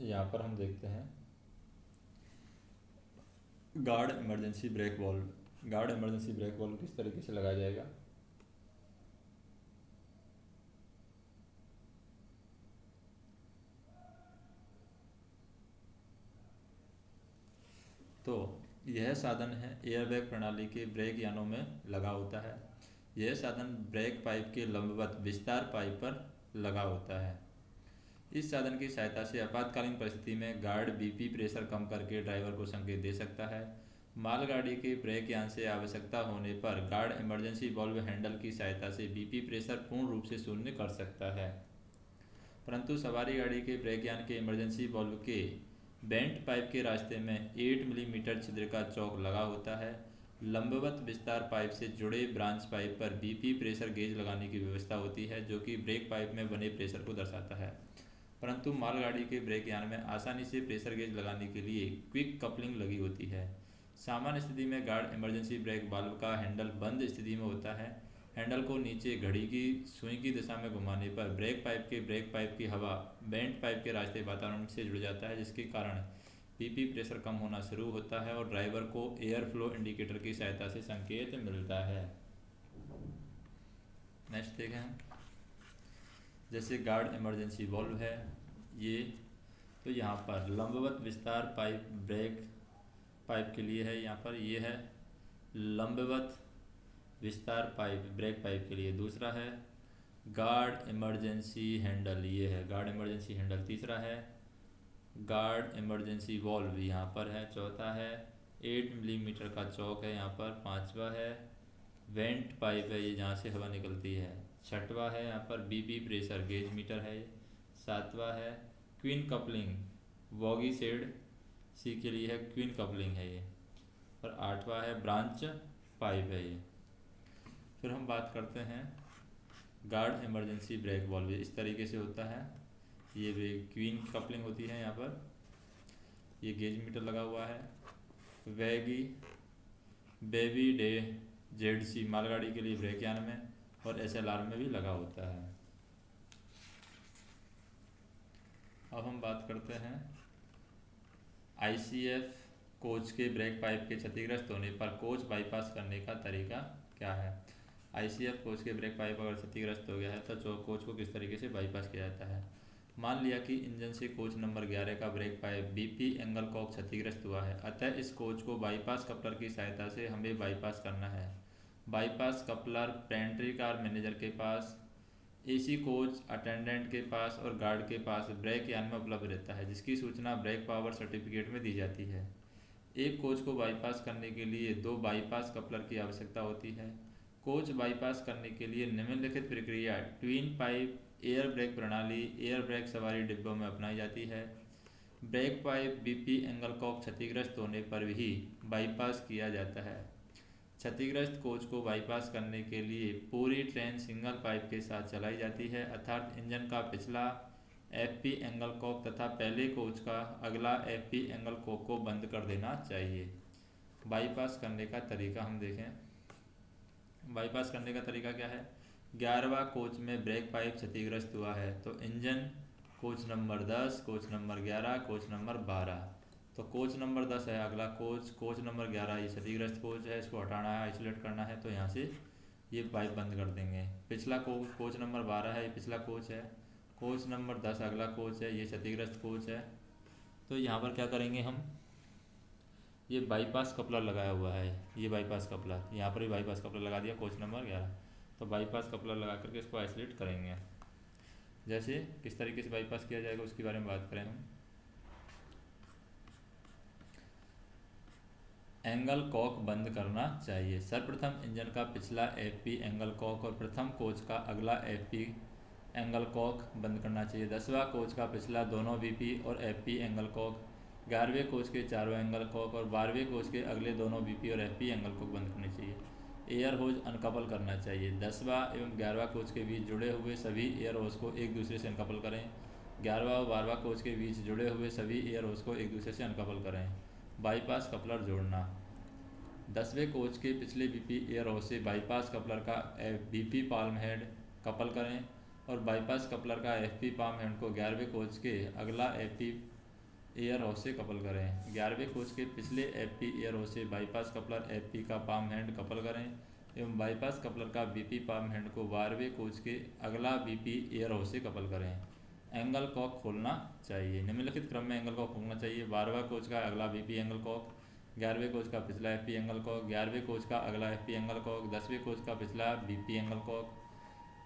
यहाँ पर हम देखते हैं guard emergency brake valve. Guard emergency brake valve किस तरीके से लगाया जाएगा। तो यह साधन है एयरबैग प्रणाली के ब्रेक यानों में लगा होता है। यह साधन ब्रेक पाइप के लंबवत विस्तार पाइप पर लगा होता है। इस साधन की सहायता से आपातकालीन परिस्थिति में गार्ड बीपी प्रेशर कम करके ड्राइवर को संकेत दे सकता है। मालगाड़ी के ब्रेक यान से आवश्यकता होने पर गार्ड इमरजेंसी वॉल्व हैंडल की सहायता से बीपी प्रेशर पूर्ण रूप से शून्य कर सकता है। परंतु सवारी गाड़ी के ब्रेक यान के इमरजेंसी वॉल्व के बेंट पाइप के रास्ते में 8 मिलीमीटर छिद्र का चौक लगा होता है। लंबवत विस्तार पाइप से जुड़े ब्रांच पाइप पर बीपी प्रेशर गेज लगाने की व्यवस्था होती है, जो कि ब्रेक पाइप में बने प्रेशर को दर्शाता है। परंतु मालगाड़ी के ब्रेक यान में आसानी से प्रेशर गेज लगाने के लिए क्विक कपलिंग लगी होती है। सामान्य स्थिति में गार्ड इमरजेंसी ब्रेक वाल्व का हैंडल बंद स्थिति में होता है। हैंडल को नीचे घड़ी की सुई की दिशा में घुमाने पर ब्रेक पाइप की हवा बेंट पाइप के रास्ते वातावरण से जुड़ जाता है, जिसके कारण बीपी प्रेशर कम होना शुरू होता है और ड्राइवर को एयर फ्लो इंडिकेटर की सहायता से संकेत मिलता है। नेक्स्ट देखें हम, जैसे गार्ड इमरजेंसी वॉल्व है ये, तो यहाँ पर लंबवत विस्तार पाइप ब्रेक पाइप के लिए है। यहाँ पर ये है लंबवत विस्तार पाइप ब्रेक पाइप के लिए। दूसरा है गार्ड इमरजेंसी हैंडल, ये है गार्ड इमरजेंसी हैंडल। तीसरा है गार्ड इमरजेंसी वॉल्व, यहाँ पर है। चौथा है 8 मिलीमीटर का चौक है यहाँ पर। पांचवा है वेंट पाइप है, ये जहाँ से हवा निकलती है। छठवा है यहाँ पर बीपी प्रेशर गेज मीटर है। सातवां है क्वीन कपलिंग, वॉगी सेड सी के लिए है, क्वीन कपलिंग है ये। और आठवां है ब्रांच पाइप है ये। फिर हम बात करते हैं गार्ड इमरजेंसी ब्रेक वॉल्व, इस तरीके से होता है। ये भी क्वीन कपलिंग होती है यहाँ पर। ये गेज मीटर लगा हुआ है। वैगी बेबी डे जेड-सी मालगाड़ी के लिए ब्रेक यान में और एसएलआर में भी लगा होता है। अब हम बात करते हैं आईसीएफ कोच के ब्रेक पाइप के क्षतिग्रस्त होने पर कोच बाईपास करने का तरीका क्या है। आईसीएफ कोच के ब्रेक पाइप अगर क्षतिग्रस्त हो गया है तो कोच को किस तरीके से बाईपास किया जाता है। मान लिया कि इंजन से कोच नंबर 11 का break pipe BP angle Kock क्षतिग्रस्त हुआ है, अतः इस कोच को बाईपास कपलर की सहायता से हमें बाईपास करना है। Bypass coupler pantry car manager के पास, एसी कोच अटेंडेंट के पास और गार्ड के पास ब्रेक यान में उपलब्ध रहता है, जिसकी सूचना ब्रेक पावर सर्टिफिकेट में दी जाती है। एक कोच को बाईपास करने के लिए 2 बाईपास कपलर की आवश्यकता होती है। कोच बाईपास करने के लिए निम्नलिखित प्रक्रिया ट्विन पाइप एयर ब्रेक प्रणाली एयर ब्रेक सवारी डिब्बों में अपनाई जाती है। Break pipe BP angle Kock क्षतिग्रस्त होने पर भी बाईपास किया जाता है। क्षतिग्रस्त कोच को बाईपास करने के लिए पूरी ट्रेन सिंगल पाइप के साथ चलाई जाती है, अर्थात इंजन का पिछला एफपी एंगल कॉक तथा पहले कोच का अगला एफपी एंगल कॉक को बंद कर देना चाहिए। बाईपास करने का तरीका हम देखें। बाईपास करने का तरीका क्या है। 11वां कोच में ब्रेक पाइप क्षतिग्रस्त हुआ है तो engine coach number 10, coach number 11, coach number 12, तो कोच नंबर 10 है अगला कोच, कोच नंबर 11 ये क्षतिग्रस्त कोच है, इसको हटाना है, आइसोलेट करना है, तो यहाँ से ये पाइप बंद कर देंगे। पिछला कोच नंबर 12 है, ये पिछला कोच है। कोच नंबर 10 अगला कोच है, ये क्षतिग्रस्त कोच है। तो यहाँ पर क्या करेंगे हम, ये बाईपास कपलर लगाया हुआ है, ये बाईपास कपलर, यहाँ पर भी बाईपास कपलर लगा दिया कोच नंबर 11, तो बाईपास कपलर लगा करके इसको आइसोलेट करेंगे। जैसे किस तरीके से बाईपास किया जाएगा उसके बारे में बात करें हम। एंगल कॉक बंद करना चाहिए। सर्वप्रथम इंजन का पिछला एफपी एंगल कॉक और प्रथम कोच का अगला एफपी एंगल कॉक बंद करना चाहिए। 10वां कोच का पिछला दोनों बीपी और एफपी एंगल कॉक, 11वें कोच के चारों एंगल कॉक और 12वें कोच के अगले दोनों बीपी और एफपी एंगल कॉक बंद करने चाहिए। एयर होज अनकपल करना चाहिए। 10वां एवं 11वां कोच के बीच जुड़े हुए सभी एयर होज को एक दूसरे से अनकपल करें। 11वां और 12वां कोच के बीच जुड़े हुए सभी एयर होज को एक दूसरे से अनकपल करें। बाईपास कपलर जोड़ना। 10वें कोच के पिछले बीपी एयर होज से बाईपास कपलर का बीपी पाल्म हेड कपल करें और बाईपास कपलर का एफपी पाल्म हेड को 11वें कोच के अगला एफपी एयर हॉस से कपल करें। 11वें कोच के पिछले एफपी एयर हॉस से बाईपास कपलर एफपी का पाम हैंड कपल करें एवं बाईपास कपलर का बीपी पाम हैंड को 12वें कोच के अगला बीपी एयर हॉस से कपल करें। एंगल कॉक खोलना चाहिए। निम्नलिखित क्रम में एंगल कॉक खोलना चाहिए। 12वां कोच का अगला बीपी एंगल कॉक, 11वें कोच का पिछला एफपी एंगल कॉक, 11वें कोच का अगला एफपी एंगल कॉक, 10वें कोच का पिछला बीपी एंगल कॉक।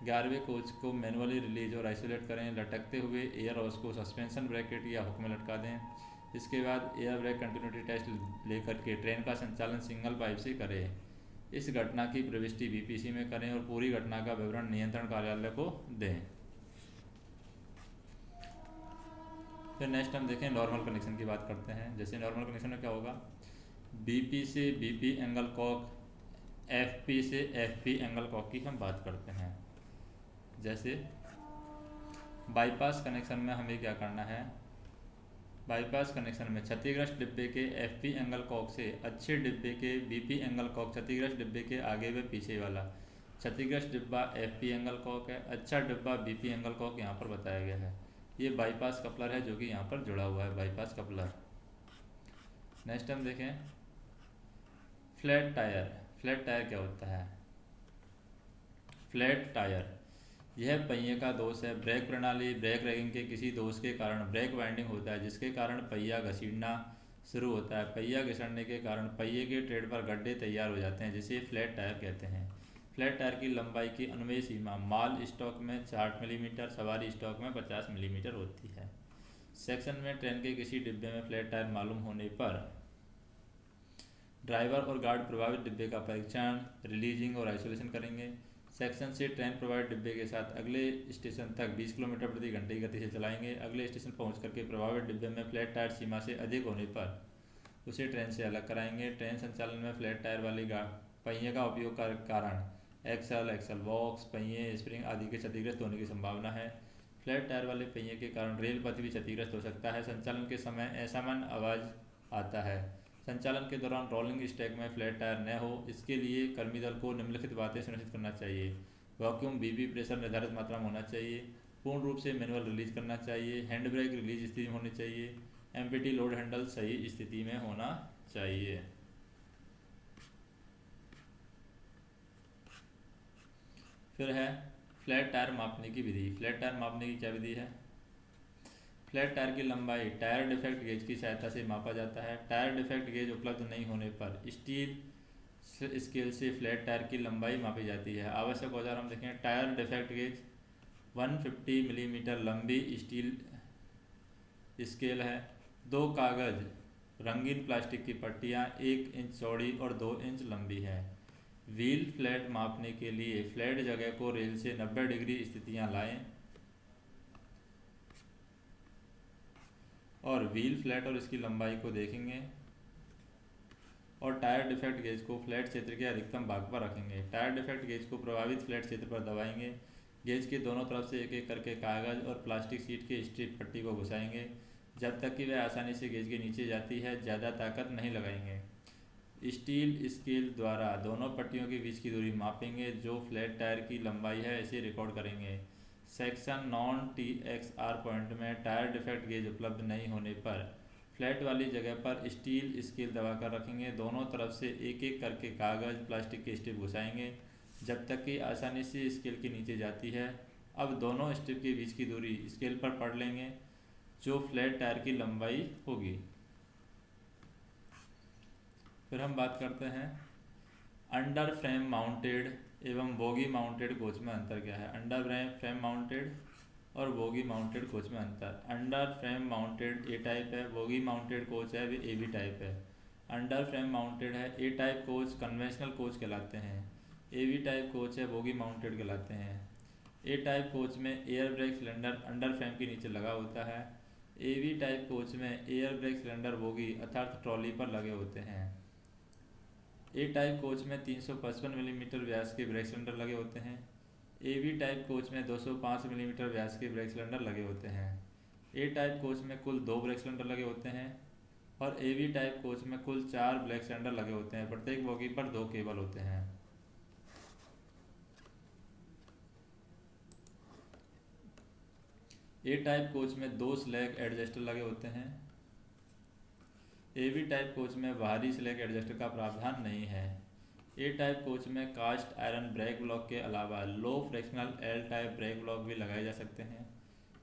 11वें कोच को मैनुअली रिलीज और आइसोलेट करें। लटकते हुए एयर हॉस को सस्पेंशन ब्रैकेट या हुक में लटका दें। इसके बाद एयर ब्रेक कंटिन्यूटी टेस्ट लेकर के ट्रेन का संचालन सिंगल पाइप से करें। इस घटना की प्रविष्टि बीपीसी में करें और पूरी घटना का विवरण नियंत्रण कार्यालय को दें। फिर नेक्स्ट हम देखें नॉर्मल कनेक्शन की बात करते हैं। जैसे नॉर्मल कनेक्शन में क्या होगा, बीपी से बीपी एंगल कॉक, एफपी से एफपी एंगल कॉक की हम बात करते हैं। जैसे बाईपास कनेक्शन में हमें क्या करना है, बाईपास कनेक्शन में क्षतिग्रस्त डिब्बे के एफपी एंगल कॉक से अच्छे डिब्बे के बीपी एंगल कॉक क्षतिग्रस्त डिब्बे के आगे व पीछे वाला। क्षतिग्रस्त डिब्बा एफपी एंगल कॉक है, अच्छा डिब्बा बीपी एंगल कॉक यहाँ पर बताया गया है। ये बाईपास कपलर है जो कि यहाँ पर जुड़ा हुआ है, बाईपास कपलर। नेक्स्ट हम देखें फ्लैट टायर। फ्लैट टायर क्या होता है? फ्लैट टायर यह पहिए का दोष है। ब्रेक प्रणाली ब्रेक रैगिंग के किसी दोष के कारण ब्रेक वाइंडिंग होता है, जिसके कारण पहिया घसीटना शुरू होता है। पहिया घिसड़ने के कारण पहिए के ट्रेड पर गड्ढे तैयार हो जाते हैं, जिसे फ्लैट टायर कहते हैं। फ्लैट टायर की लंबाई की अनुमेय सीमा माल स्टॉक में 60 मिलीमीटर, सवारी स्टॉक में 50 मिलीमीटर होती है। सेक्शन में ट्रेन के किसी डिब्बे में फ्लैट टायर मालूम होने पर ड्राइवर और गार्ड प्रभावित डिब्बे का परीक्षण, रिलीजिंग और आइसोलेशन करेंगे। सेक्शन से ट्रेन प्रभावित डिब्बे के साथ अगले स्टेशन तक 20 किलोमीटर प्रति घंटे की गति से चलाएंगे। अगले स्टेशन पहुंच करके प्रभावित डिब्बे में फ्लैट टायर सीमा से अधिक होने पर उसे ट्रेन से अलग कराएंगे। ट्रेन संचालन में फ्लैट टायर वाली पहिए का उपयोग का कारण एक्सल बॉक्स, पहिए, स्प्रिंग आदि के क्षतिग्रस्त होने की संभावना है। फ्लैट टायर वाले पहिए के कारण रेल पथ भी क्षतिग्रस्त हो सकता है। संचालन के समय असामान्य आवाज़ आता है। संचालन के दौरान रोलिंग स्टैक में फ्लैट टायर न हो, इसके लिए कर्मी दल को निम्नलिखित बातें सुनिश्चित करना चाहिए। वैक्यूम बीबी प्रेशर निर्धारित मात्रा में होना चाहिए। पूर्ण रूप से मैनुअल रिलीज करना चाहिए। हैंड ब्रेक रिलीज स्थिति में होनी चाहिए। एमपीटी लोड हैंडल सही स्थिति में होना चाहिए। फिर है फ्लैट टायर मापने की विधि। फ्लैट टायर मापने की क्या विधि है? फ्लैट टायर की लंबाई टायर डिफेक्ट गेज की सहायता से मापा जाता है। टायर डिफेक्ट गेज उपलब्ध नहीं होने पर स्टील स्केल से फ्लैट टायर की लंबाई मापी जाती है। आवश्यक औजार हम देखें, टायर डिफेक्ट गेज 150 मिलीमीटर लंबी स्टील स्केल है। 2 कागज रंगीन प्लास्टिक की पट्टियाँ 1 इंच चौड़ी और 2 इंच लंबी है। व्हील फ्लैट मापने के लिए फ्लैट जगह को रेल से 90 डिग्री स्थितियाँ लाएं और व्हील फ्लैट और इसकी लंबाई को देखेंगे और टायर डिफेक्ट गेज को फ्लैट क्षेत्र के अधिकतम भाग पर रखेंगे। टायर डिफेक्ट गेज को प्रभावित फ्लैट क्षेत्र पर दबाएंगे। गेज के दोनों तरफ से एक एक करके कागज और प्लास्टिक सीट के स्ट्रिप पट्टी को घुसाएंगे जब तक कि वह आसानी से गेज के नीचे जाती है। ज़्यादा ताकत नहीं लगाएंगे। स्टील स्केल द्वारा दोनों पट्टियों के बीच की दूरी मापेंगे। जो फ्लैट टायर की लंबाई है इसे रिकॉर्ड करेंगे। सेक्शन नॉन TXR पॉइंट में टायर डिफेक्ट गेज उपलब्ध नहीं होने पर फ्लैट वाली जगह पर स्टील स्केल दबाकर रखेंगे। दोनों तरफ से एक एक करके कागज प्लास्टिक के स्ट्रिप घुसाएंगे जब तक कि आसानी से स्केल के नीचे जाती है। अब दोनों स्ट्रिप के बीच की दूरी स्केल पर पढ़ लेंगे जो फ्लैट टायर की लंबाई होगी। फिर हम बात करते हैं अंडर फ्रेम माउंटेड एवं बोगी माउंटेड कोच में अंतर क्या है। अंडर फ्रेम माउंटेड और बोगी माउंटेड कोच में अंतर। अंडर फ्रेम माउंटेड ए टाइप है, बोगी माउंटेड कोच है वे AB टाइप है। अंडर फ्रेम माउंटेड है A type coach conventional coach कहलाते हैं। AB टाइप कोच है बोगी माउंटेड कहलाते हैं। ए टाइप कोच में air brake cylinder under frame के नीचे लगा होता है। AB टाइप कोच में एयर ब्रेक सिलेंडर बोगी अर्थात ट्रॉली पर लगे होते हैं। ए टाइप कोच में 355 मिलीमीटर व्यास के ब्रेक सिलेंडर लगे होते हैं। AB टाइप कोच में 205 मिलीमीटर व्यास के ब्रेक सिलेंडर लगे होते हैं। ए टाइप कोच में कुल 2 ब्रेक सिलेंडर लगे होते हैं और AB टाइप कोच में कुल 4 ब्रेक सिलेंडर लगे होते हैं। प्रत्येक बोगी पर 2 केबल होते हैं। ए टाइप कोच में 2 स्लैग एडजस्टर लगे होते हैं। AB टाइप कोच में बाहरी स्लैग एडजस्टर का प्रावधान नहीं है। ए टाइप कोच में कास्ट आयरन ब्रेक ब्लॉक के अलावा low frictional L type brake block भी लगाए जा सकते हैं।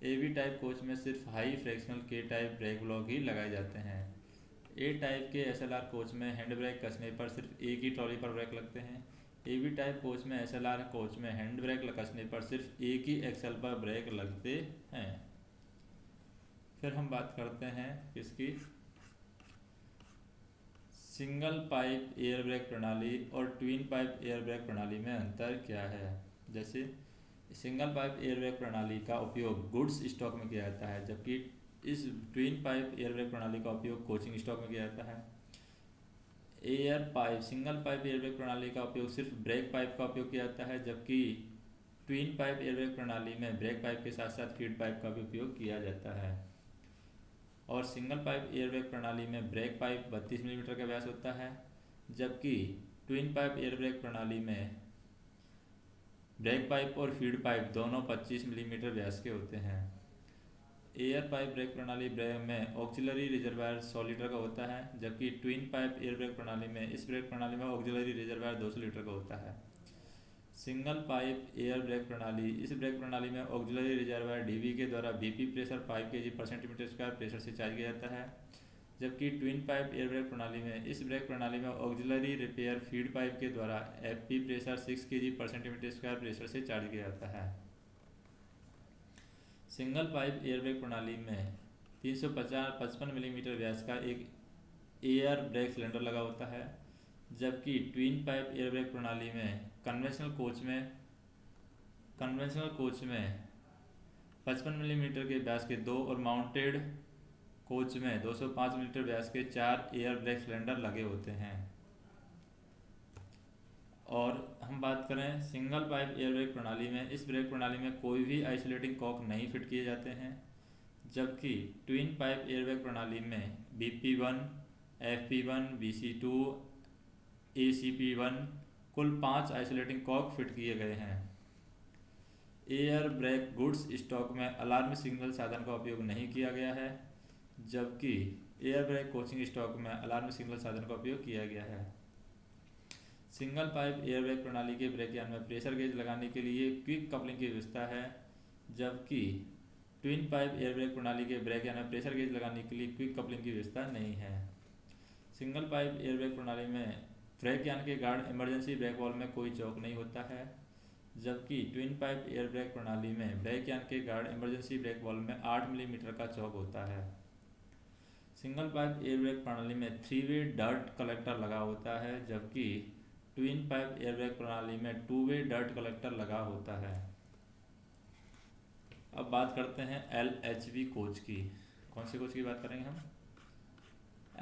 AB टाइप कोच में सिर्फ हाई फ्रैक्शनल के टाइप ब्रेक ब्लॉक ही लगाए जाते हैं। ए टाइप के SLR कोच में हैंड ब्रेक कसने पर सिर्फ एक ही ट्रॉली पर ब्रेक लगते हैं। AB टाइप कोच में SLR कोच में हैंड ब्रेक कसने पर सिर्फ एक ही एक्सल पर ब्रेक लगते हैं। फिर हम बात करते हैं किसकी, सिंगल पाइप एयर ब्रेक प्रणाली और ट्विन पाइप एयर ब्रेक प्रणाली में अंतर क्या है। जैसे सिंगल पाइप एयर ब्रेक प्रणाली का उपयोग गुड्स स्टॉक में किया जाता है, जबकि इस ट्विन पाइप एयर ब्रेक प्रणाली का उपयोग कोचिंग स्टॉक में किया जाता है। सिंगल पाइप एयर ब्रेक प्रणाली का उपयोग सिर्फ ब्रेक पाइप का उपयोग किया जाता है, जबकि ट्विन पाइप एयर ब्रेक प्रणाली में ब्रेक पाइप के साथ साथ फीड पाइप का भी उपयोग किया जाता है। और सिंगल पाइप एयर ब्रेक प्रणाली में ब्रेक पाइप 32 मिलीमीटर का व्यास होता है, जबकि ट्विन पाइप एयर ब्रेक प्रणाली में ब्रेक पाइप और फीड पाइप दोनों 25 मिलीमीटर व्यास के होते हैं। एयर पाइप ब्रेक प्रणाली में ऑक्सिलरी रिजर्वायर 100 लीटर का होता है, जबकि ट्विन पाइप एयर ब्रेक प्रणाली में इस ब्रेक प्रणाली में ऑक्सिलरी रिजर्वायर 200 लीटर का होता है। सिंगल पाइप एयर ब्रेक प्रणाली, इस ब्रेक प्रणाली में ऑक्सिलरी रिजर्वायर DV के द्वारा BP प्रेशर 5 kg पर सेंटीमीटर स्क्वायर प्रेशर से चार्ज किया जाता है, जबकि ट्विन पाइप एयर ब्रेक प्रणाली में इस ब्रेक प्रणाली में ऑक्सिलरी रिपेयर फीड पाइप के द्वारा FP प्रेशर 6 kg पर सेंटीमीटर स्क्वायर प्रेशर से चार्ज किया जाता है। सिंगल पाइप एयर ब्रेक प्रणाली में 355 मिलीमीटर व्यास का एक एयर ब्रेक सिलेंडर लगा होता है, जबकि ट्विन पाइप एयर ब्रेक प्रणाली में कन्वेंशनल कोच में 55 मिलीमीटर के व्यास के 2 और माउंटेड कोच में 205 मिलीमीटर व्यास के 4 एयर ब्रेक सिलेंडर लगे होते हैं। और हम बात करें सिंगल पाइप एयर ब्रेक प्रणाली में, इस ब्रेक प्रणाली में कोई भी आइसोलेटिंग कॉक नहीं फिट किए जाते हैं, जबकि ट्विन पाइप एयर ब्रेक प्रणाली में BP1, FP1, BC2, ACP1 कुल 5 आइसोलेटिंग कॉक फिट किए गए हैं। एयर ब्रेक गुड्स स्टॉक में अलार्म सिग्नल साधन का उपयोग नहीं किया गया है, जबकि एयर ब्रेक कोचिंग स्टॉक में अलार्म सिग्नल साधन का उपयोग किया गया है। सिंगल पाइप एयर ब्रेक प्रणाली के ब्रेक यान में प्रेशर गेज लगाने के लिए क्विक कपलिंग की व्यवस्था है, जबकि ट्विन पाइप एयर ब्रेक प्रणाली के ब्रेक यान में प्रेशर गेज लगाने के लिए क्विक कपलिंग की व्यवस्था नहीं है। सिंगल पाइप एयर ब्रेक प्रणाली में ब्रेक यान के गार्ड इमरजेंसी ब्रेक वॉल्व में कोई चौक नहीं होता है, जबकि ट्विन पाइप एयर ब्रेक प्रणाली में ब्रेक यान के गार्ड इमरजेंसी ब्रेक वॉल्व में 8 मिलीमीटर का चौक होता है। सिंगल पाइप एयर ब्रेक प्रणाली में 3-वे डर्ट कलेक्टर लगा होता है, जबकि ट्विन पाइप एयर ब्रेक प्रणाली में 2-वे डर्ट कलेक्टर लगा होता है। अब बात करते हैं LHV कोच की। कौन से कोच की बात करेंगे हम?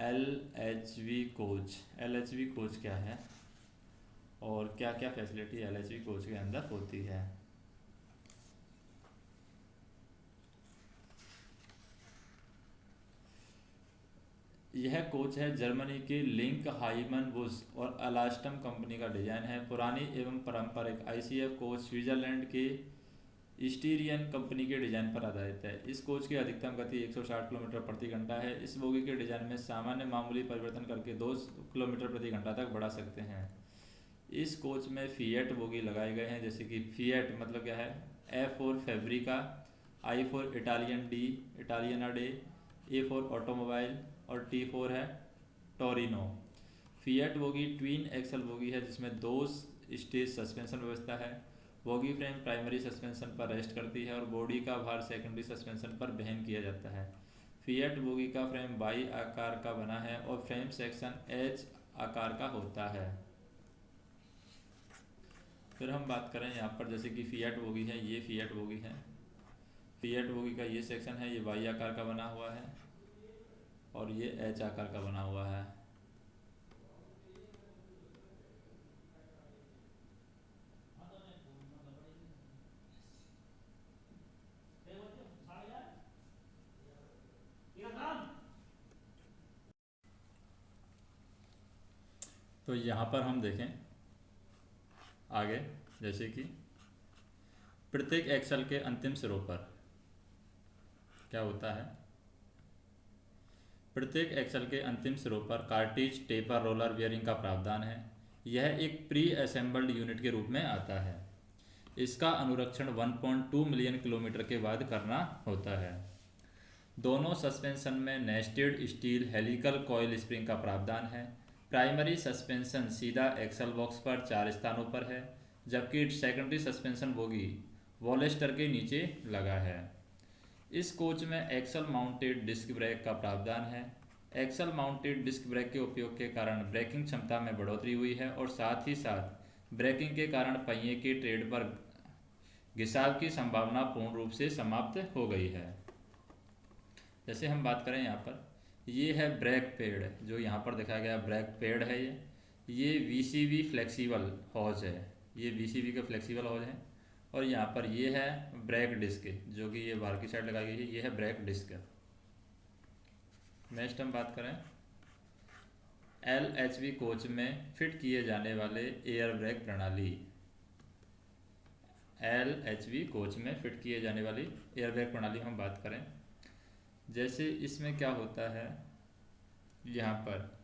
LHV coach. LHV कोच क्या है और क्या क्या फैसिलिटी LHV कोच के अंदर होती है? यह कोच है जर्मनी के लिंक हाइमन बुश और अलास्टम कंपनी का डिजाइन है। पुरानी एवं पारंपरिक ICF कोच स्विट्जरलैंड के स्टीरियन कंपनी के डिजाइन पर आधारित है। इस कोच की अधिकतम गति 160 किलोमीटर प्रति घंटा है। इस बोगी के डिजाइन में सामान्य मामूली परिवर्तन करके 2 किलोमीटर प्रति घंटा तक बढ़ा सकते हैं। इस कोच में फिएट बोगी लगाए गए हैं, जैसे कि फिएट मतलब क्या है, F for Fabbrica, I for Italiana di, A for automobile और T फॉर है Torino. Fiat bogie twin axle bogie है, जिसमें 2 स्टेज सस्पेंशन व्यवस्था है। बोगी फ्रेम प्राइमरी सस्पेंशन पर रेस्ट करती है और बॉडी का भार सेकेंडरी सस्पेंशन पर वहन किया जाता है। फिएट बोगी का फ्रेम Y आकार का बना है और फ्रेम सेक्शन H आकार का होता है। फिर हम बात करें यहाँ पर, जैसे कि फिएट बोगी है, ये फिएट बोगी है। फिएट बोगी का ये सेक्शन है, ये Y आकार का बना हुआ है और ये H आकार का बना हुआ है। तो यहाँ पर हम देखें आगे, जैसे कि प्रत्येक एक्सल के अंतिम सिरों पर क्या होता है, प्रत्येक एक्सल के अंतिम सिरों पर कार्टिज टेपर रोलर बियरिंग का प्रावधान है। यह एक प्री असेंबल्ड यूनिट के रूप में आता है। इसका अनुरक्षण 1.2 मिलियन किलोमीटर के बाद करना होता है। दोनों सस्पेंशन में nested steel helical coil spring का प्रावधान है। प्राइमरी सस्पेंशन सीधा एक्सल बॉक्स पर 4 स्थानों पर है, जबकि सेकेंडरी सस्पेंशन बोगी वॉलेस्टर के नीचे लगा है। इस कोच में एक्सल माउंटेड डिस्क ब्रेक का प्रावधान है। एक्सल माउंटेड डिस्क ब्रेक के उपयोग के कारण ब्रेकिंग क्षमता में बढ़ोतरी हुई है और साथ ही साथ ब्रेकिंग के कारण पहिए के ट्रेड पर घिसाव की संभावना पूर्ण रूप से समाप्त हो गई है। जैसे हम बात करें यहाँ पर, ये है ब्रेक पैड, जो यहाँ पर दिखाया गया ब्रेक पैड है। ये VCV फ्लेक्सिबल हॉज है, ये VCV का फ्लेक्सिबल हॉज है। और यहाँ पर ये है ब्रेक डिस्क, जो कि ये बाहर की साइड लगाई गई है, ये है ब्रेक डिस्क। नेक्स्ट हम बात करें LHV कोच में फिट किए जाने वाले एयर ब्रेक प्रणाली। LHV कोच में फिट किए जाने वाली एयर ब्रेक प्रणाली हम बात करें, जैसे इसमें क्या होता है, यहाँ पर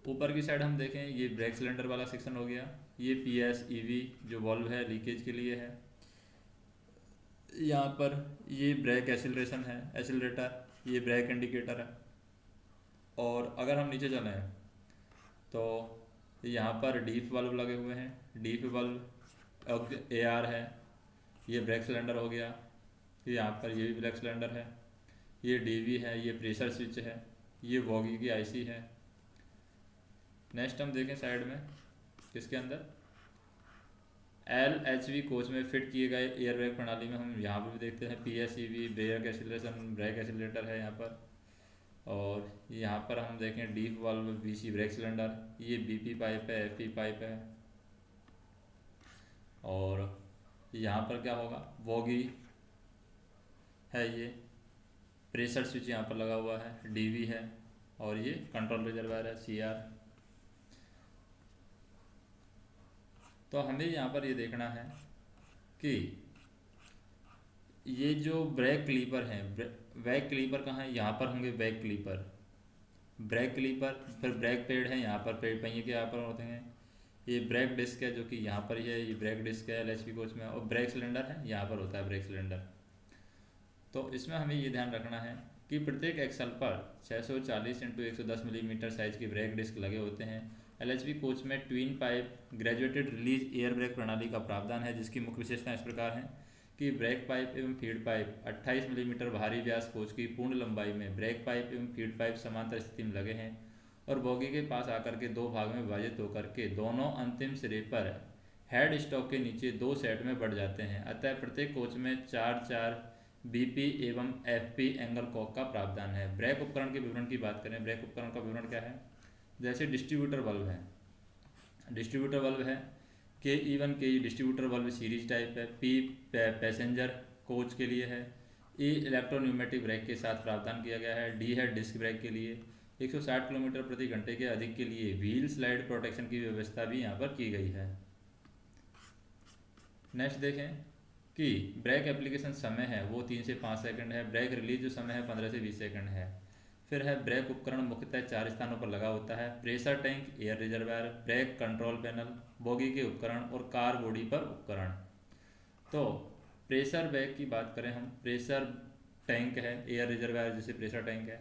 ऊपर की साइड हम देखें, ये ब्रेक सिलेंडर वाला सेक्शन हो गया। ये PSEV जो वॉल्व है लीकेज के लिए है। यहाँ पर ये ब्रेक एक्सीलरेशन है, एक्सीलरेटर, ये ब्रेक इंडिकेटर है। और अगर हम नीचे चलें तो यहाँ पर डीप वाल्व लगे हुए हैं, डीप वाल्व AR है। ये ब्रेक सिलेंडर हो गया। यहाँ पर ये भी ब्रेक सिलेंडर है। ये DV है, ये प्रेशर स्विच है, ये वॉगी की IC है। नेक्स्ट हम देखें साइड में, इसके अंदर LHV कोच में फिट किए गए एयर ब्रेक प्रणाली में हम यहाँ पर भी देखते हैं PSEV brake acceleration, brake accelerator है यहाँ पर। और यहाँ पर हम देखें deep valve BC brake cylinder, ये BP पाइप है, FP पाइप है। और यहाँ पर क्या होगा, वॉगी है, ये प्रेशर स्विच यहाँ पर लगा हुआ है, DV है। और ये कंट्रोल रिजर्वायर है, CR। तो हमें यहाँ पर ये देखना है कि ये जो ब्रेक क्लीपर हैं, बैक क्लीपर कहाँ है, यहाँ पर होंगे बैक क्लीपर, ब्रेक क्लीपर। फिर ब्रेक पैड है, यहाँ पर पैड पहिए के यहाँ पर होते हैं। ये ब्रेक डिस्क है, जो कि यहाँ पर ही है, ये ब्रेक डिस्क है LHV कोच में। और ब्रेक सिलेंडर है, यहाँ पर होता है ब्रेक सिलेंडर। तो इसमें हमें ये ध्यान रखना है कि प्रत्येक एक्सल पर 640 × 110 मिलीमीटर साइज के ब्रेक डिस्क लगे होते हैं। LHV कोच में twin pipe graduated release air brake प्रणाली का प्रावधान है, जिसकी मुख्य विशेषताएं इस प्रकार हैं कि ब्रेक पाइप एवं फीड पाइप 28 मिलीमीटर बाहरी व्यास कोच की पूर्ण लंबाई में ब्रेक पाइप एवं फीड पाइप समांतर स्थिति में लगे हैं और बोगी के पास आकर के 2 भाग में विभाजित होकर के दोनों अंतिम सिरे पर हेड स्टॉक के नीचे 2 सेट में बढ़ जाते हैं। अतः प्रत्येक कोच में 4 BP एवं FP एंगल कॉक का प्रावधान है। ब्रेक उपकरण के विवरण की बात करें, ब्रेक उपकरण का विवरण क्या है, जैसे डिस्ट्रीब्यूटर वाल्व है, डिस्ट्रीब्यूटर वाल्व है, KE1 KE distributor valve series type है। P पैसेंजर कोच के लिए है। E इलेक्ट्रोन्यूमेटिक ब्रेक के साथ प्रावधान किया गया है। D है डिस्क ब्रेक के लिए। 160 किलोमीटर प्रति घंटे के अधिक के लिए व्हील स्लाइड प्रोटेक्शन की व्यवस्था भी यहाँ पर की गई है। नेक्स्ट देखें कि ब्रेक एप्लीकेशन समय है वो 3 से 5 सेकंड है। ब्रेक रिलीज जो समय है 15 से 20 सेकंड है। फिर है ब्रेक उपकरण मुख्यतः 4 स्थानों पर लगा होता है, pressure tank, air reservoir, brake control panel, bogie के उपकरण और कार बॉडी पर उपकरण। तो प्रेशर ब्रेक की बात करें हम, प्रेशर टैंक है, एयर रिजर्वायर जैसे प्रेशर टैंक है,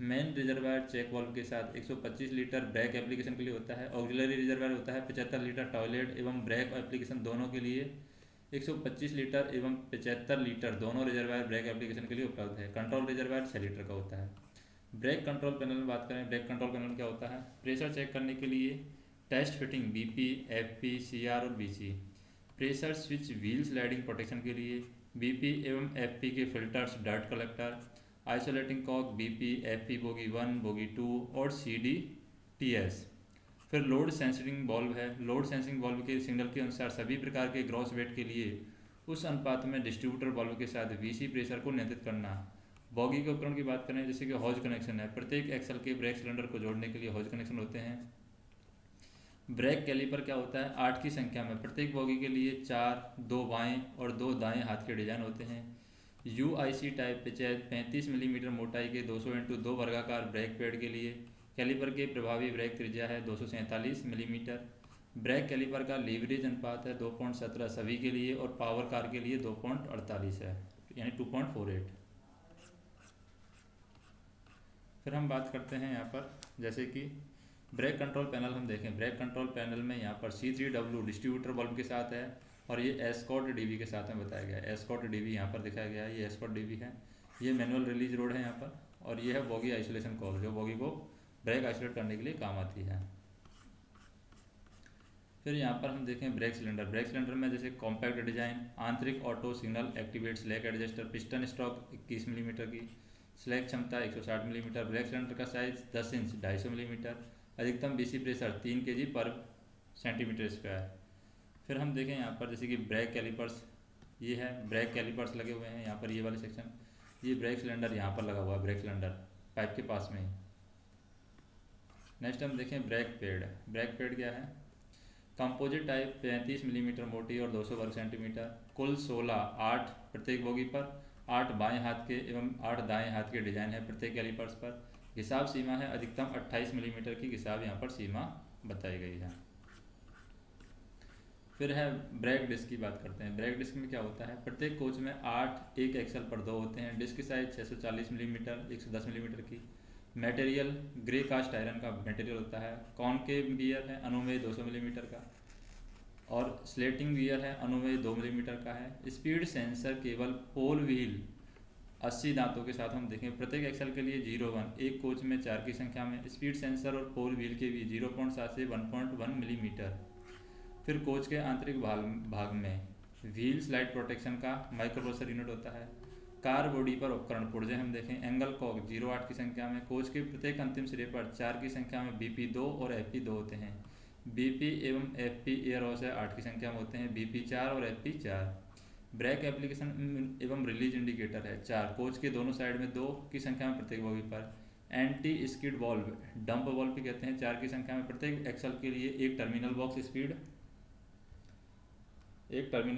मेन रिजर्वायर चेक वाल्व के साथ 125 लीटर ब्रेक एप्लीकेशन के लिए होता है। ऑक्सिलरी रिजर्वायर होता है 75 लीटर टॉयलेट एवं ब्रेक एप्लीकेशन दोनों के लिए। 125 लीटर एवं 75 लीटर दोनों रिजर्वायर ब्रेक एप्लीकेशन के लिए उपलब्ध है। कंट्रोल रिजर्वायर 6 लीटर का होता है। ब्रेक कंट्रोल पैनल में बात करें, ब्रेक कंट्रोल पैनल क्या होता है, प्रेशर चेक करने के लिए test fitting BP, FP, CR और BC। Pressure switch wheel sliding protection के लिए BP एवं FP के filters, dirt collector, isolating cock BP, FP bogie 1, bogie 2 और CDTS। फिर लोड सेंसिंग वॉल्व है। लोड सेंसिंग वॉल्व के सिग्नल के अनुसार सभी प्रकार के ग्रॉस वेट के लिए उस अनुपात में डिस्ट्रीब्यूटर वॉल्व के साथ VC प्रेशर को नियंत्रित करना। बॉगी के उपकरण की बात करें, जैसे कि हॉज कनेक्शन है, प्रत्येक एक्सल के ब्रेक सिलेंडर को जोड़ने के लिए हॉज कनेक्शन होते हैं। ब्रेक कैलिपर क्या होता है, 8 की संख्या में प्रत्येक बॉगी के लिए 4, 2 बाएं और 2 दाएं हाथ के डिजाइन होते हैं। UIC टाइप पे 35 मिलीमीटर मोटाई के 200x2 वर्गाकार ब्रेक पैड के लिए कैलिपर के प्रभावी ब्रेक त्रिज्या है 247 मिलीमीटर। ब्रेक कैलिपर का लीवरेज अनुपात है 2.17 सभी के लिए, और पावर कार के लिए 2.48 है, यानी 2.48। फिर हम बात करते हैं यहाँ पर जैसे कि ब्रेक कंट्रोल पैनल हम देखें। ब्रेक कंट्रोल पैनल में यहाँ पर C3W डिस्ट्रीब्यूटर बल्ब के साथ है, और ये एस्कॉर्ट DB के साथ में बताया गया है। एस्कॉर्ट DB यहाँ पर दिखाया गया है, ये एस्कॉर्ट DB है। ये मैनुअल रिलीज रोड है यहाँ पर, और ये है बॉगी आइसोलेशन कॉल, जो बॉगी को ब्रेक आइसोलेट करने के लिए काम आती है। फिर यहाँ पर हम देखें ब्रेक सिलेंडर। ब्रेक सिलेंडर में जैसे कॉम्पैक्ट डिजाइन, आंतरिक auto signal activate slack adjuster, piston stroke 21 millimetre की, स्लैक क्षमता 160 मिलीमीटर। ब्रेक सिलेंडर का साइज 10 इंच 250 मिलीमीटर। अधिकतम BC प्रेशर 3 kg पर सेंटीमीटर स्क्वायर। फिर हम देखें यहाँ पर जैसे कि ब्रेक कैलिपर्स, ये है ब्रेक कैलिपर्स लगे हुए हैं यहाँ पर, ये वाले सेक्शन। ये ब्रेक सिलेंडर यहाँ पर लगा हुआ है, ब्रेक सिलेंडर पाइप के पास में ही। नेक्स्ट हम देखें ब्रेक पैड। ब्रेक पैड क्या है? कंपोजिट टाइप 35 मिलीमीटर मोटी और 200 वर्ग सेंटीमीटर। कुल 16, 8 प्रत्येक बोगी पर, 8 बाएं हाथ के एवं 8 दाएं हाथ के डिजाइन है प्रत्येक कैलिपर्स पर। घिसाव सीमा है अधिकतम 28 मिलीमीटर की घिसाव यहाँ पर सीमा बताई गई है। फिर है ब्रेक डिस्क की बात करते हैं। ब्रेक डिस्क में क्या होता है? प्रत्येक कोच में 8 एक एक्सल पर 2 होते हैं। डिस्क की साइज 640 मिलीमीटर 110 मिलीमीटर की। मटेरियल ग्रे कास्ट आयरन का मटेरियल होता है। कॉनकेव गियर है अनुमेय 200 मिलीमीटर का, और स्लेटिंग गियर है अनुमेय 2 मिलीमीटर का है। स्पीड सेंसर केवल पोल व्हील 80 दांतों के साथ हम देखें। प्रत्येक एक्सल के लिए 0.1, एक कोच में 4 की संख्या में। स्पीड सेंसर और पोल व्हील के भी 0.7 से 1.1 मिलीमीटर। फिर कोच के आंतरिक भाग में व्हील स्लाइड प्रोटेक्शन का माइक्रोप्रोसेसर यूनिट होता है। कार बॉडी पर उपकरण पुर्जे हम देखें। एंगल कॉक 0.8 की संख्या में। कोच के प्रत्येक अंतिम सिरे पर 4 की संख्या में BP2 और FP2 होते हैं। BP एवं FP एयर हॉर्स 8 की संख्या में होते हैं। BP4 और FP4। ब्रेक एप्लीकेशन एवं रिलीज इंडिकेटर है 4, कोच के दोनों साइड में 2 की संख्या में प्रत्येक बोगी पर। Anti skid valve, dump valve भी कहते हैं, 4 की संख्या में प्रत्येक एक्सल के लिए। एक टर्मिनल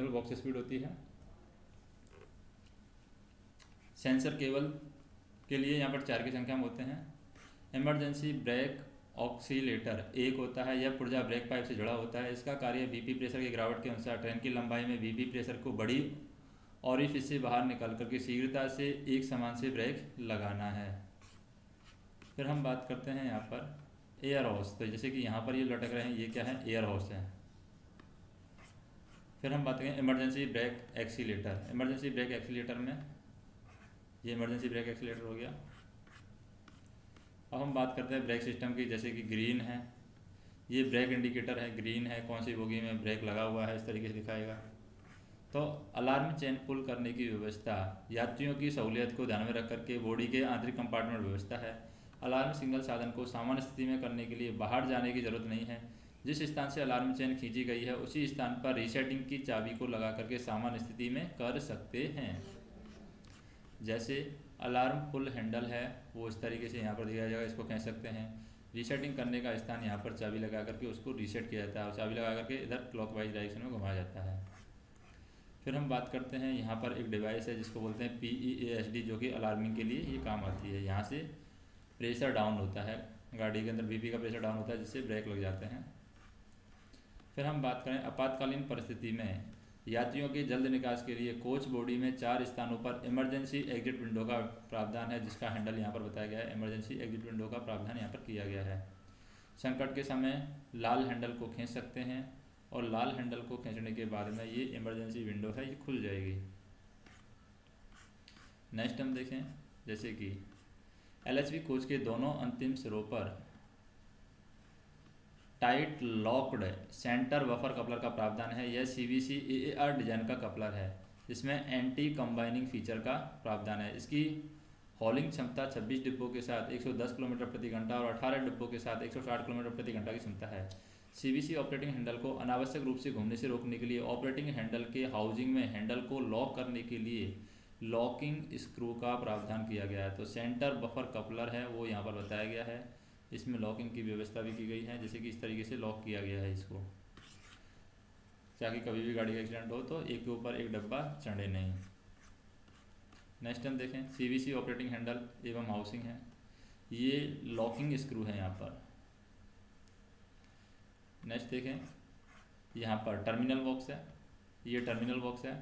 बॉक्स स्पीड होती है। सेंसर केबल के लिए यहाँ पर 4 की संख्या में होते हैं। इमरजेंसी ब्रेक ऑक्सीलेटर एक होता है, यह पुर्जा ब्रेक पाइप से जुड़ा होता है। इसका कार्य BP प्रेशर की गिरावट के अनुसार ट्रेन की लंबाई में BP प्रेशर को बड़ी ऑरिफिस से बाहर निकाल करके शीघ्रता से एक समान से ब्रेक लगाना है। फिर हम बात करते हैं यहाँ पर एयर हॉर्स। तो जैसे कि यहाँ पर ये लटक रहे हैं, ये क्या है? एयर हॉर्स है। फिर हम बात करें emergency brake accelerator. Emergency brake accelerator में ये इमरजेंसी ब्रेक एक्सीलेटर हो गया। अब हम बात करते हैं ब्रेक सिस्टम की। जैसे कि ग्रीन है, ये ब्रेक इंडिकेटर है, ग्रीन है, कौन सी बोगी में ब्रेक लगा हुआ है, इस तरीके से दिखाएगा। तो अलार्म चेन पुल करने की व्यवस्था यात्रियों की सहूलियत को ध्यान में रख करके बॉडी के आंतरिक कंपार्टमेंट व्यवस्था है। अलार्म सिग्नल साधन को सामान्य स्थिति में करने के लिए बाहर जाने की जरूरत नहीं है। जिस स्थान से अलार्म चेन खींची गई है उसी स्थान पर रीसेटिंग की चाबी को लगा करके सामान्य स्थिति में कर सकते हैं। जैसे अलार्म पुल हैंडल है, वो इस तरीके से यहाँ पर दिखाया जाएगा, इसको कह सकते हैं। रीसेटिंग करने का स्थान यहाँ पर चाबी लगा करके उसको रीसेट किया जाता है, और चाबी लगा करके इधर क्लॉकवाइज डायरेक्शन में घुमाया जाता है। फिर हम बात करते हैं, यहाँ पर एक डिवाइस है जिसको बोलते हैं PEASD, जो कि अलार्मिंग के लिए ये काम आती है। यहाँ से प्रेशर डाउन होता है, गाड़ी के अंदर BP का प्रेशर डाउन होता है, जिससे ब्रेक लग जाते हैं। फिर हम बात करें आपातकालीन परिस्थिति में यात्रियों के जल्द निकास के लिए कोच बॉडी में 4 स्थानों पर इमरजेंसी एग्जिट विंडो का प्रावधान है, जिसका हैंडल यहाँ पर बताया गया है। इमरजेंसी एग्जिट विंडो का प्रावधान यहाँ पर किया गया है। संकट के समय लाल हैंडल को खींच सकते हैं, और लाल हैंडल को खींचने के बाद में ये इमरजेंसी विंडो है, ये खुल जाएगी। नेक्स्ट हम देखें, जैसे कि LHV कोच के दोनों अंतिम सिरों पर tight locked centre buffer coupler का प्रावधान है। यह CVC AAR डिजाइन का कपलर है, जिसमें एंटी कंबाइनिंग फीचर का प्रावधान है। इसकी हॉलिंग क्षमता 26 डिब्बों के साथ 110 किलोमीटर प्रति घंटा और 18 डिब्बों के साथ 160 किलोमीटर प्रति घंटा की क्षमता है। CVC ऑपरेटिंग हैंडल को अनावश्यक रूप से घूमने से रोकने के लिए ऑपरेटिंग हैंडल के हाउसिंग में हैंडल को लॉक करने के लिए लॉकिंग स्क्रू का प्रावधान किया गया है। तो सेंटर बफर कपलर है, वो यहाँ पर बताया गया है। इसमें लॉकिंग की व्यवस्था भी की गई है, जैसे कि इस तरीके से लॉक किया गया है इसको, ताकि कभी भी गाड़ी का एक्सीडेंट हो तो एक के ऊपर एक डब्बा चढ़े नहीं। नेक्स्ट हम देखें सीवीसी ऑपरेटिंग हैंडल एवं हाउसिंग है, ये लॉकिंग स्क्रू है यहाँ पर। नेक्स्ट देखें यहाँ पर टर्मिनल बॉक्स है, ये टर्मिनल बॉक्स है,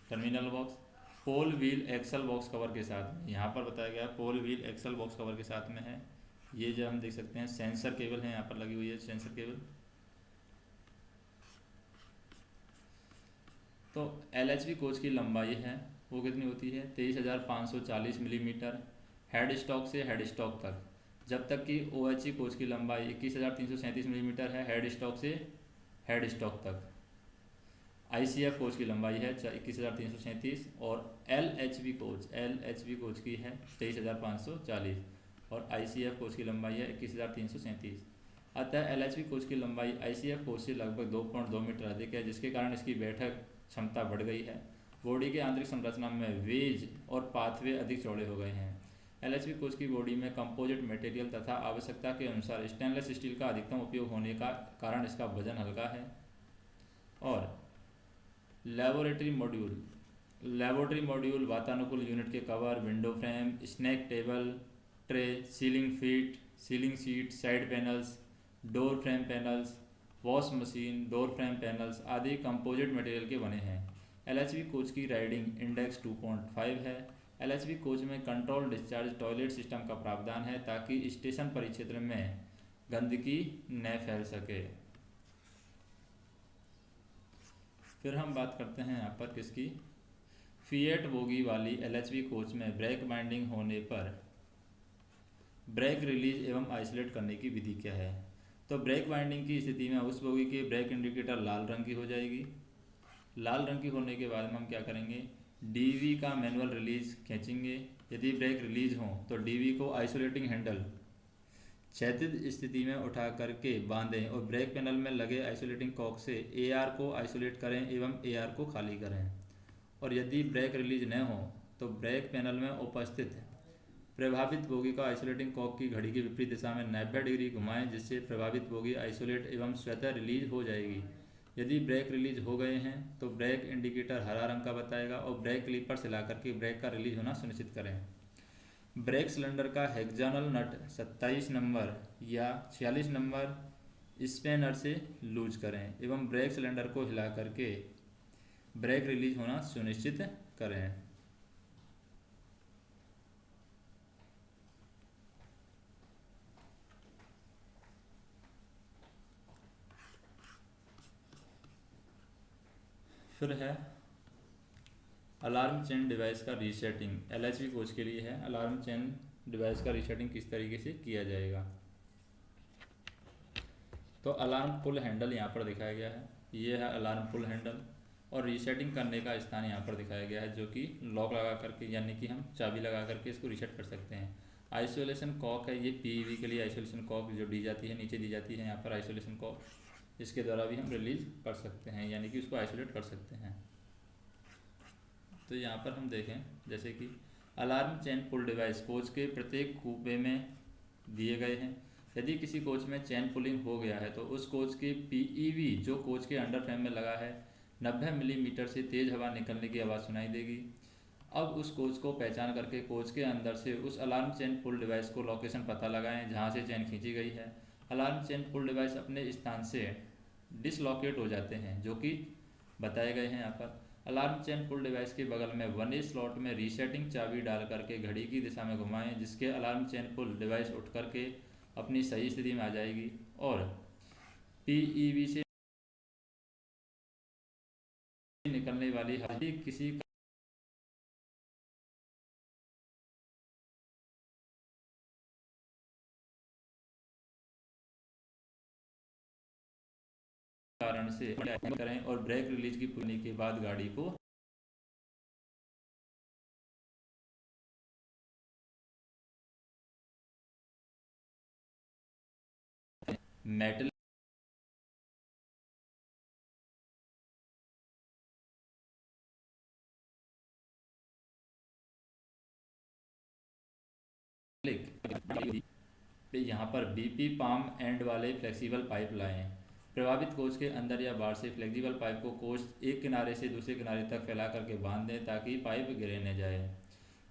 टर्मिनल बॉक्स पोल व्हील एक्सल बॉक्स कवर के साथ में, यहाँ पर बताया गया पोल व्हील एक्सल बॉक्स कवर के साथ में है। ये जो हम देख सकते हैं सेंसर केबल है यहाँ पर लगी हुई है, सेंसर केबल। तो LHV कोच की लंबाई है वो कितनी होती है 23,540 मिलीमीटर हेड स्टॉक से हेड स्टॉक तक, जब तक कि OHE कोच की लंबाई 21,337 मिलीमीटर है हेड स्टॉक से हेड स्टॉक तक। ICF कोच की लंबाई है 21,337 और LHV कोच की है 23,540 और ICF कोच की लंबाई है 21,337। अतः LHV कोच की लंबाई ICF कोच से लगभग 2.2 मीटर अधिक है, जिसके कारण इसकी बैठक क्षमता बढ़ गई है। बॉडी के आंतरिक संरचना में वेज और पाथवे अधिक चौड़े हो गए हैं। LHV कोच की बॉडी में कंपोजिट मटेरियल तथा आवश्यकता के अनुसार स्टेनलेस स्टील का अधिकतम उपयोग होने का कारण इसका वजन हल्का है। और लेबोरेटरी मॉड्यूल वातानुकूल यूनिट के cover, window frame, snack table, tray, ceiling seat, side panels, door frame panels, wash machine, door frame panels आदि कंपोजिट मटेरियल के बने हैं। LHV कोच की राइडिंग इंडेक्स 2.5 है। LHV कोच में कंट्रोल डिस्चार्ज टॉयलेट सिस्टम का प्रावधान है ताकि स्टेशन परिक्षेत्र में गंदगी न फैल सके। फिर हम बात करते हैं यहाँ पर किसकी, फिएट बोगी वाली LHV कोच में ब्रेक बाइंडिंग होने पर ब्रेक रिलीज एवं आइसोलेट करने की विधि क्या है। तो ब्रेक बाइंडिंग की स्थिति में उस बोगी की ब्रेक इंडिकेटर लाल रंग की हो जाएगी। लाल रंग की होने के बाद में हम क्या करेंगे, DV का मैनुअल रिलीज खींचेंगे। यदि ब्रेक रिलीज हो तो DV को आइसोलेटिंग हैंडल क्षैतिज स्थिति में उठा करके बांधें और ब्रेक पैनल में लगे आइसोलेटिंग कॉक से AR को आइसोलेट करें एवं AR को खाली करें। और यदि ब्रेक रिलीज न हो तो ब्रेक पैनल में उपस्थित प्रभावित बोगी का आइसोलेटिंग कॉक की घड़ी की विपरीत दिशा में 90 डिग्री घुमाएं, जिससे प्रभावित बोगी आइसोलेट एवं स्वतः रिलीज हो जाएगी। यदि ब्रेक रिलीज हो गए हैं तो ब्रेक इंडिकेटर हरा रंग का बताएगा और ब्रेक क्लिपर से ला करके ब्रेक का रिलीज होना सुनिश्चित करें। ब्रेक सिलेंडर का हेक्सागोनल नट 27 नंबर या 46 नंबर स्पैनर से लूज करें एवं ब्रेक सिलेंडर को हिला करके ब्रेक रिलीज होना सुनिश्चित करें। फिर है अलार्म चेन डिवाइस का रीसेटिंग। LHV कोच के लिए है अलार्म चेन डिवाइस का रीसेटिंग किस तरीके से किया जाएगा। तो अलार्म पुल हैंडल यहाँ पर दिखाया गया है, ये है अलार्म पुल हैंडल और रीसेटिंग करने का स्थान यहाँ पर दिखाया गया है, जो कि लॉक लगा करके यानी कि हम चाबी लगा करके इसको रीसेट कर सकते हैं। आइसोलेशन कॉक है, ये PEV के लिए आइसोलेशन कॉक जो दी जाती है नीचे दी जाती है यहाँ पर आइसोलेशन कॉक, इसके द्वारा भी हम रिलीज कर सकते हैं यानी कि उसको आइसोलेट कर सकते हैं। तो यहाँ पर हम देखें जैसे कि अलार्म चेन पुल डिवाइस कोच के प्रत्येक कूपे में दिए गए हैं। यदि किसी कोच में चेन पुलिंग हो गया है तो उस कोच के PEV जो कोच के अंडर फ्रेम में लगा है 90 मिलीमीटर से तेज़ हवा निकलने की आवाज़ सुनाई देगी। अब उस कोच को पहचान करके कोच के अंदर से उस अलार्म चेन पुल डिवाइस को लोकेशन पता लगाएं जहां से चेन खींची गई है। अलार्म चेन पुल डिवाइस अपने स्थान से डिसलोकेट हो जाते हैं जो कि बताए गए हैं यहाँ पर। अलार्म चेन पुल डिवाइस के बगल में 1A स्लॉट में रीसेटिंग चाबी डाल करके घड़ी की दिशा में घुमाएं, जिसके अलार्म चेन पुल डिवाइस उठ करके अपनी सही स्थिति में आ जाएगी और PEV से निकलने वाली हवा किसी कारण से करें और ब्रेक रिलीज की पूरी के बाद गाड़ी को मेटल यहाँ पर BP पाम एंड वाले फ्लेक्सिबल पाइप लाएं। प्रभावित कोच के अंदर या बाहर से फ्लेक्सिबल पाइप को कोच एक किनारे से दूसरे किनारे तक फैला करके बांध दें ताकि पाइप गिरे न जाए।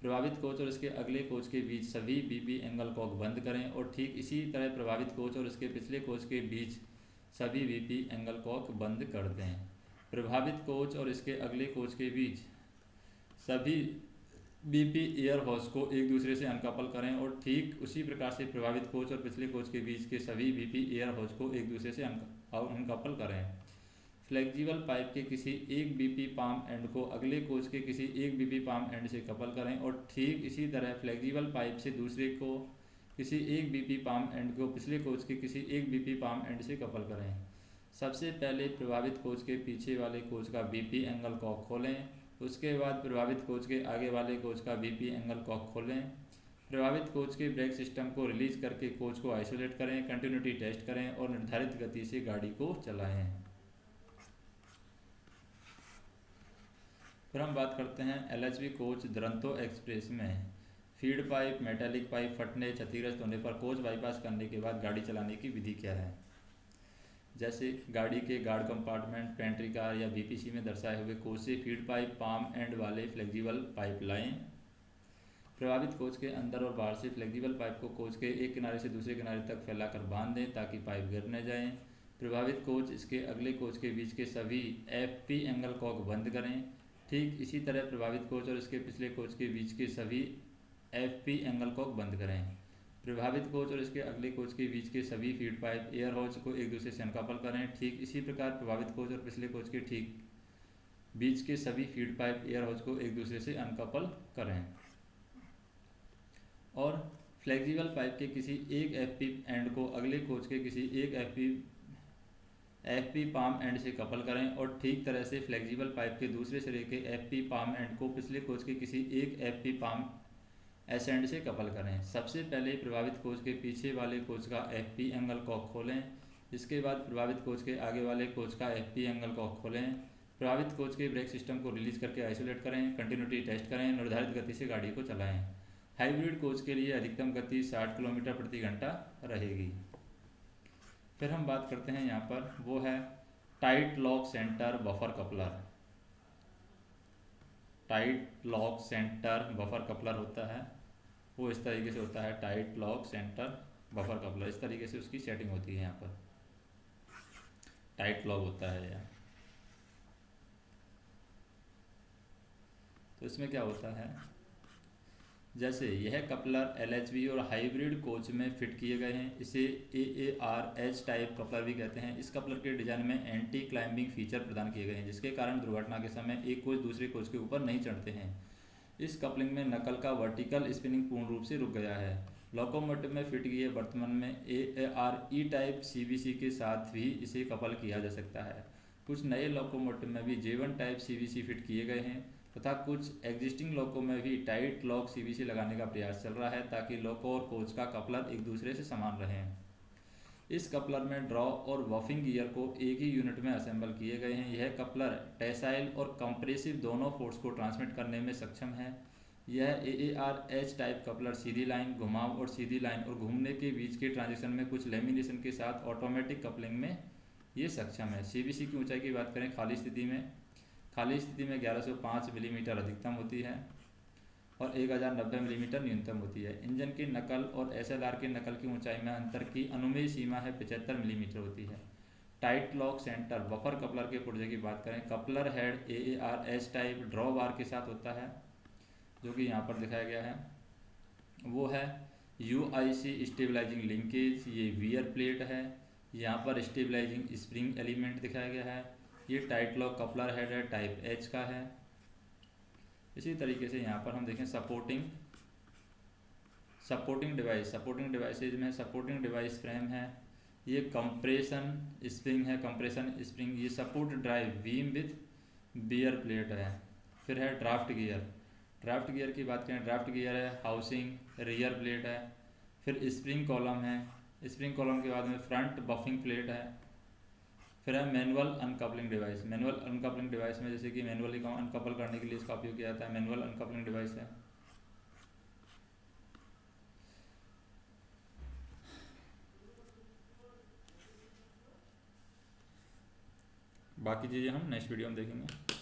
प्रभावित कोच और इसके अगले कोच के बीच सभी बीपी एंगल कॉक बंद करें और ठीक इसी तरह प्रभावित कोच और इसके पिछले कोच के बीच सभी बीपी एंगल कॉक बंद कर दें। प्रभावित कोच और इसके अगले कोच के बीच सभी बीपी एयर होस को एक दूसरे से अनकपल करें और ठीक उसी प्रकार से प्रभावित कोच और पिछले कोच के बीच के सभी बीपी एयर होस को एक दूसरे से अनकपल करें। फ्लेक्सिबल पाइप के किसी एक बीपी पाम एंड को अगले कोच के किसी एक बीपी पाम एंड से कपल करें और ठीक इसी तरह फ्लेक्सिबल पाइप से दूसरे को किसी एक बीपी पाम एंड को पिछले कोच के किसी एक बीपी पाम एंड से कपल करें। सबसे पहले प्रभावित कोच के पीछे वाले कोच का बीपी एंगल कॉक खोलें, उसके बाद प्रभावित कोच के आगे वाले कोच का बीपी एंगल कॉक खोलें। प्रभावित कोच के ब्रेक सिस्टम को रिलीज करके कोच को आइसोलेट करें, कंटिन्यूटी टेस्ट करें और निर्धारित गति से गाड़ी को चलाएं। फिर हम बात करते हैं एलएचबी कोच दुरंतो एक्सप्रेस में फीड पाइप मेटालिक पाइप फटने क्षतिग्रस्त होने पर कोच बाईपास करने के बाद गाड़ी चलाने की विधि क्या है। जैसे गाड़ी के गार्ड कंपार्टमेंट, पेंट्री कार या बीपीसी में दर्शाए हुए कोच से फीड पाइप पाम एंड वाले फ्लेक्सिबल पाइप लाएं। प्रभावित कोच के अंदर और बाहर से फ्लेक्सिबल पाइप को कोच के एक किनारे से दूसरे किनारे तक फैलाकर बांध दें ताकि पाइप गिर न जाएं। प्रभावित कोच इसके अगले कोच के बीच के सभी एफपी एंगल कॉक बंद करें। ठीक इसी तरह प्रभावित कोच और इसके पिछले कोच के बीच के सभी एफपी एंगल कॉक बंद करें। प्रभावित कोच और इसके अगले कोच के बीच के सभी फीड पाइप एयर होज को एक दूसरे से अनकपल करें। ठीक इसी प्रकार प्रभावित कोच और पिछले कोच के ठीक बीच के सभी फीड पाइप एयर होज को एक दूसरे से अनकपल करें और फ्लेक्सिबल पाइप के किसी एक एफपी एंड को अगले कोच के किसी एक एफपी पाम एंड से कपल करें और ठीक तरह से फ्लेक्सिबल पाइप के दूसरे सिरे के एफपी पाम एंड को पिछले कोच के किसी एक एफपी पाम एस एंड से कपल करें। सबसे पहले प्रभावित कोच के पीछे वाले कोच का एफपी एंगल कॉक खोलें, इसके बाद प्रभावित कोच के आगे वाले कोच का एफपी एंगल कॉक खोलें। प्रभावित कोच के ब्रेक सिस्टम को रिलीज करके आइसोलेट करें, कंटिन्यूटी टेस्ट करें, निर्धारित गति से गाड़ी को चलाएं। हाइब्रिड कोच के लिए अधिकतम गति 60 किलोमीटर प्रति घंटा रहेगी। फिर हम बात करते हैं यहाँ पर, वो है tight lock centre buffer coupler. Tight lock centre buffer coupler होता है, वो इस तरीके से होता है। Tight lock centre buffer coupler इस तरीके से उसकी सेटिंग होती है। यहाँ पर टाइट लॉक होता है यहाँ। तो इसमें क्या होता है, जैसे यह कपलर एलएचबी और हाइब्रिड कोच में फिट किए गए हैं। इसे AARH टाइप कपलर भी कहते हैं। इस कपलर के डिजाइन में एंटी क्लाइंबिंग फीचर प्रदान किए गए हैं, जिसके कारण दुर्घटना के समय एक कोच दूसरे कोच के ऊपर नहीं चढ़ते हैं। इस कपलिंग में नकल का वर्टिकल स्पिनिंग पूर्ण रूप से रुक गया है। लोकोमोटिव में फिट किए वर्तमान में AARE टाइप CVC के साथ भी इसे कपल किया जा सकता है। कुछ नए लोकोमोटिव में भी J1 टाइप CVC फिट किए गए हैं तथा कुछ एग्जिस्टिंग लोको में भी टाइट लॉक CVC लगाने का प्रयास चल रहा है ताकि लोको और कोच का कपलर एक दूसरे से समान रहें। इस कपलर में ड्रॉ और वफिंग गियर को एक ही यूनिट में असेंबल किए गए हैं। यह कपलर टेसाइल और कंप्रेसिव दोनों फोर्स को ट्रांसमिट करने में सक्षम है। यह AARH टाइप कपलर सीधी लाइन, घुमाव और सीधी लाइन और घूमने के बीच के ट्रांजिशन में कुछ लेमिनेशन के साथ ऑटोमेटिक कपलिंग में ये सक्षम है। CVC की ऊंचाई की बात करें, खाली स्थिति में 1105 मिलीमीटर अधिकतम होती है और 1090 मिलीमीटर न्यूनतम होती है। इंजन की नकल और SLR की नकल की ऊंचाई में अंतर की अनुमेय सीमा है 75 मिलीमीटर होती है। Tight lock centre buffer coupler के पुर्जे की बात करें, coupler head AARH type draw bar के साथ होता है, जो कि यहाँ पर दिखाया गया है। वो है UIC स्टेबलाइजिंग लिंकेज, ये वियर प्लेट है। यहाँ पर स्टेबलाइजिंग स्प्रिंग एलिमेंट दिखाया गया है। ये टाइट लॉक कपलर हेड है, टाइप H का है। इसी तरीके से यहाँ पर हम देखें सपोर्टिंग डिवाइसेज में सपोर्टिंग डिवाइस फ्रेम है। ये कंप्रेशन स्प्रिंग है, ये support drive beam with bear plate है। फिर है ड्राफ्ट गियर की बात करें, ड्राफ्ट गियर है, हाउसिंग रियर प्लेट है। फिर स्प्रिंग कॉलम है, स्प्रिंग कॉलम के बाद में फ्रंट बफिंग प्लेट है। फिर है मैनुअल अनकपलिंग डिवाइस में जैसे कि मैनुअली अनकपल करने के लिए इसका उपयोग किया जाता है, मैनुअल अनकपलिंग डिवाइस है। बाकी चीज़ें हम नेक्स्ट वीडियो में देखेंगे।